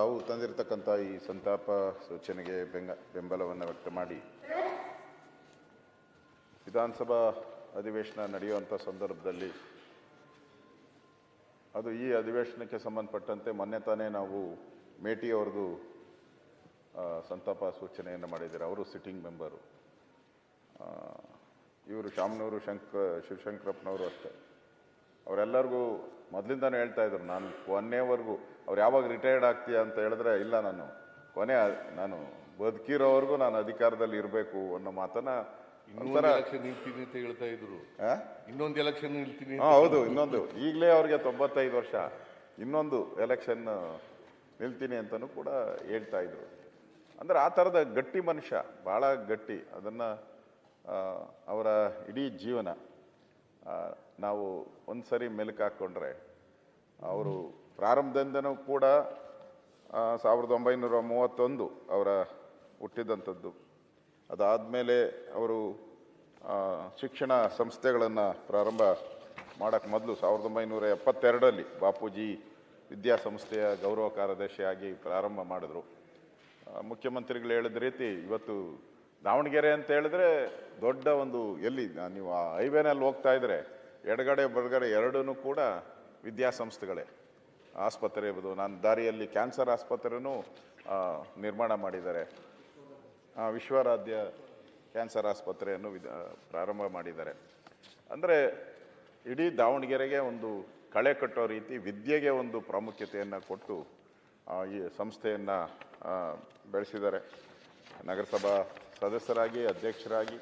ತಾವು ತಂದಿರತಕ್ಕಂಥ ಈ ಸಂತಾಪ ಸೂಚನೆಗೆ ಬೆಂಬಲವನ್ನು ವ್ಯಕ್ತ ಮಾಡಿ ವಿಧಾನಸಭಾ ಅಧಿವೇಶನ ನಡೆಯುವಂಥ ಸಂದರ್ಭದಲ್ಲಿ ಅದು ಈ ಅಧಿವೇಶನಕ್ಕೆ ಸಂಬಂಧಪಟ್ಟಂತೆ ಮೊನ್ನೆ ತಾನೇ ನಾವು ಮೇಟಿ ಅವ್ರದ್ದು ಸಂತಾಪ ಸೂಚನೆಯನ್ನು ಮಾಡಿದ್ದಾರೆ. ಅವರು ಸಿಟ್ಟಿಂಗ್ ಮೆಂಬರು. ಇವರು ಶಾಮನೂರು ಶಿವಶಂಕರಪ್ಪನವರು ಅಷ್ಟೇ. ಅವರೆಲ್ಲರಿಗೂ ಮೊದಲಿಂದಾನೇ ಹೇಳ್ತಾ ಇದ್ರು, ನಾನು ಕೊನೆವರೆಗೂ ಅವ್ರು ಯಾವಾಗ ರಿಟೈರ್ಡ್ ಆಗ್ತೀಯ ಅಂತ ಹೇಳಿದ್ರೆ, ಇಲ್ಲ ನಾನು ಬದುಕಿರೋವರೆಗೂ ನಾನು ಅಧಿಕಾರದಲ್ಲಿ ಇರಬೇಕು ಅನ್ನೋ ಮಾತನ್ನ ನಿಲ್ತೀನಿ ಅಂತ ಹೇಳ್ತಾ ಇದ್ರು. ಇನ್ನೊಂದು ಎಲೆಕ್ಷನ್ ನಿಲ್ತೀನಿ. ಹೌದು, ಇನ್ನೊಂದು ಈಗಲೇ ಅವ್ರಿಗೆ 95 ವರ್ಷ, ಇನ್ನೊಂದು ಎಲೆಕ್ಷನ್ ನಿಲ್ತೀನಿ ಅಂತಲೂ ಕೂಡ ಹೇಳ್ತಾ ಇದ್ರು. ಅಂದ್ರೆ ಆ ಥರದ ಗಟ್ಟಿ ಮನುಷ್ಯ, ಭಾಳ ಗಟ್ಟಿ. ಅದನ್ನು ಅವರ ಇಡೀ ಜೀವನ ನಾವು ಒಂದು ಸರಿ ಮೆಲುಕು ಹಾಕ್ಕೊಂಡ್ರೆ, ಅವರು ಪ್ರಾರಂಭದಿಂದನೂ ಕೂಡ 1931 ಅವರ ಹುಟ್ಟಿದಂಥದ್ದು. ಅದಾದಮೇಲೆ ಅವರು ಶಿಕ್ಷಣ ಸಂಸ್ಥೆಗಳನ್ನು ಪ್ರಾರಂಭ ಮಾಡೋಕ್ಕೆ ಮೊದಲು 1972ರಲ್ಲಿ ಬಾಪೂಜಿ ವಿದ್ಯಾಸಂಸ್ಥೆಯ ಗೌರವ ಕಾರ್ಯದರ್ಶಿಯಾಗಿ ಪ್ರಾರಂಭ ಮಾಡಿದ್ರು. ಮುಖ್ಯಮಂತ್ರಿಗಳು ಹೇಳಿದ ರೀತಿ ಇವತ್ತು ದಾವಣಗೆರೆ ಅಂತ ಹೇಳಿದ್ರೆ ದೊಡ್ಡ ಒಂದು, ಎಲ್ಲಿ ನೀವು ಆ ಹೈವೇನಲ್ಲಿ ಹೋಗ್ತಾ ಇದ್ರೆ ಎಡಗಡೆ ಬಲಗಡೆ ಎರಡೂ ಕೂಡ ವಿದ್ಯಾಸಂಸ್ಥೆಗಳೇ. ಆಸ್ಪತ್ರೆ ಇರ್ಬೋದು, ನಾನು ದಾರಿಯಲ್ಲಿ ಕ್ಯಾನ್ಸರ್ ಆಸ್ಪತ್ರೆನೂ ನಿರ್ಮಾಣ ಮಾಡಿದ್ದಾರೆ. ವಿಶ್ವರಾಧ್ಯ ಕ್ಯಾನ್ಸರ್ ಆಸ್ಪತ್ರೆಯನ್ನು ಪ್ರಾರಂಭ ಮಾಡಿದ್ದಾರೆ. ಅಂದರೆ ಇಡೀ ದಾವಣಗೆರೆಗೆ ಒಂದು ಕಳೆ ಕಟ್ಟೋ ರೀತಿ ವಿದ್ಯೆಗೆ ಒಂದು ಪ್ರಾಮುಖ್ಯತೆಯನ್ನು ಕೊಟ್ಟು ಈ ಸಂಸ್ಥೆಯನ್ನು ಬೆಳೆಸಿದ್ದಾರೆ. ನಗರಸಭಾ ಸದಸ್ಯರಾಗಿ, ಅಧ್ಯಕ್ಷರಾಗಿ,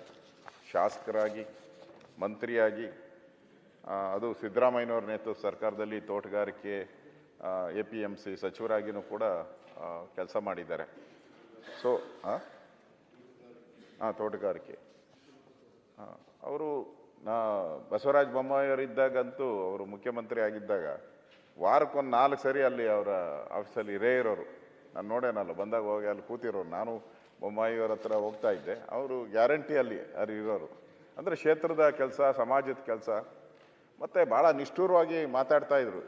ಶಾಸಕರಾಗಿ, ಮಂತ್ರಿಯಾಗಿ, ಅದು ಸಿದ್ದರಾಮಯ್ಯನವ್ರ ನೇತೃತ್ವ ಸರ್ಕಾರದಲ್ಲಿ ತೋಟಗಾರಿಕೆ APMC ಸಚಿವರಾಗಿಯೂ ಕೂಡ ಕೆಲಸ ಮಾಡಿದ್ದಾರೆ. ಸೊ ತೋಟಗಾರಿಕೆ ಅವರು ಬಸವರಾಜ ಬೊಮ್ಮಾಯಿಯವರಿದ್ದಾಗಂತೂ, ಅವರು ಮುಖ್ಯಮಂತ್ರಿ ಆಗಿದ್ದಾಗ ವಾರಕ್ಕೊಂದು 4 ಸರಿ ಅಲ್ಲಿ ಅವರ ಆಫೀಸಲ್ಲಿ ಇರೋರು. ನಾನು ನೋಡೇನಲ್ಲ, ಬಂದಾಗ ಹೋಗಿ ಅಲ್ಲಿ ಕೂತಿರೋರು. ನಾನು ಬೊಮ್ಮಾಯಿಯವರ ಹತ್ರ ಹೋಗ್ತಾ ಇದ್ದೆ, ಅವರು ಗ್ಯಾರಂಟಿ ಅಲ್ಲಿ ಇರೋರು. ಅಂದರೆ ಕ್ಷೇತ್ರದ ಕೆಲಸ, ಸಮಾಜದ ಕೆಲಸ, ಮತ್ತು ಭಾಳ ನಿಷ್ಠುರವಾಗಿ ಮಾತಾಡ್ತಾಯಿದ್ರು.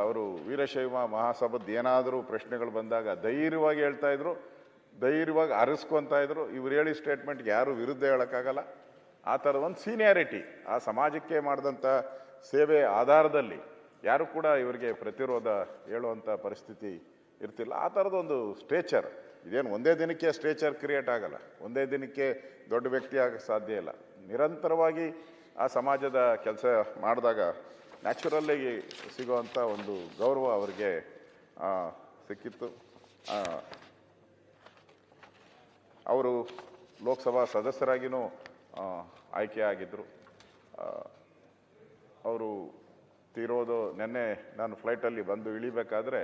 ಅವರು ವೀರಶೈವ ಮಹಾಸಭಾದ ಏನಾದರೂ ಪ್ರಶ್ನೆಗಳು ಬಂದಾಗ ಧೈರ್ಯವಾಗಿ ಹೇಳ್ತಾಯಿದ್ರು, ಧೈರ್ಯವಾಗಿ ಅರಸ್ಕೊತಾ ಇದ್ರು. ಇವ್ರು ಹೇಳಿ ಸ್ಟೇಟ್ಮೆಂಟ್ಗೆ ಯಾರು ವಿರುದ್ಧ ಹೇಳೋಕ್ಕಾಗಲ್ಲ. ಆ ಥರದ ಒಂದು ಸೀನಿಯಾರಿಟಿ, ಆ ಸಮಾಜಕ್ಕೆ ಮಾಡಿದಂಥ ಸೇವೆ ಆಧಾರದಲ್ಲಿ ಯಾರು ಕೂಡ ಇವರಿಗೆ ಪ್ರತಿರೋಧ ಹೇಳುವಂಥ ಪರಿಸ್ಥಿತಿ ಇರ್ತಿಲ್ಲ. ಆ ಥರದೊಂದು ಸ್ಟ್ರೇಚರ್, ಇದೇನು ಒಂದೇ ದಿನಕ್ಕೆ ಸ್ಟ್ರೇಚರ್ ಕ್ರಿಯೇಟ್ ಆಗಲ್ಲ, ಒಂದೇ ದಿನಕ್ಕೆ ದೊಡ್ಡ ವ್ಯಕ್ತಿ ಆಗಕ್ಕೆ ಸಾಧ್ಯ ಇಲ್ಲ. ನಿರಂತರವಾಗಿ ಆ ಸಮಾಜದ ಕೆಲಸ ಮಾಡಿದಾಗ ನ್ಯಾಚುರಲ್ಲಾಗಿ ಸಿಗುವಂಥ ಒಂದು ಗೌರವ ಅವರಿಗೆ ಸಿಕ್ಕಿತ್ತು. ಅವರು ಲೋಕಸಭಾ ಸದಸ್ಯರಾಗಿಯೂ ಆಯ್ಕೆಯಾಗಿದ್ದರು. ಅವರು ತೀರೋದು ನೆನ್ನೆ ನಾನು ಫ್ಲೈಟಲ್ಲಿ ಬಂದು ಇಳಿಬೇಕಾದ್ರೆ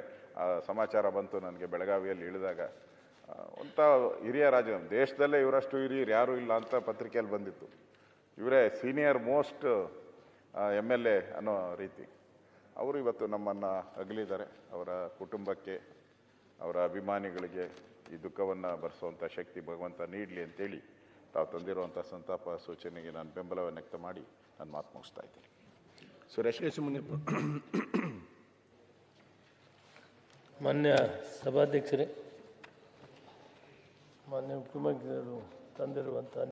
ಸಮಾಚಾರ ಬಂತು ನನಗೆ. ಬೆಳಗಾವಿಯಲ್ಲಿ ಇಳಿದಾಗ ಒಂಥ ಹಿರಿಯ ರಾಜ, ದೇಶದಲ್ಲೇ ಇವರಷ್ಟು ಹಿರಿಯರು ಯಾರೂ ಇಲ್ಲ ಅಂತ ಪತ್ರಿಕೆಯಲ್ಲಿ ಬಂದಿತ್ತು. ಇವರೇ ಸೀನಿಯರ್ ಮೋಸ್ಟ್ MLA ಅನ್ನೋ ರೀತಿ ಅವರು ಇವತ್ತು ನಮ್ಮನ್ನು ಅಗಲಿದ್ದಾರೆ. ಅವರ ಕುಟುಂಬಕ್ಕೆ, ಅವರ ಅಭಿಮಾನಿಗಳಿಗೆ ಈ ದುಃಖವನ್ನು ಭರಿಸುವಂಥ ಶಕ್ತಿ ಭಗವಂತ ನೀಡಲಿ ಅಂತೇಳಿ ತಾವು ತಂದಿರುವಂಥ ಸಂತಾಪ ಸೂಚನೆಗೆ ನಾನು ಬೆಂಬಲವನ್ನು ವ್ಯಕ್ತ ಮಾಡಿ ನಾನು ಮಾತು ಮುಗಿಸ್ತಾ ಇದ್ದೀನಿ. ಸುರೇಶ್ ಮುನಿಯಪ್ಪ. ಮಾನ್ಯ ಸಭಾಧ್ಯಕ್ಷರೇ, ಮಾನ್ಯ ಮುಖ್ಯಮಂತ್ರಿಗಳು ತಂದಿರುವಂಥ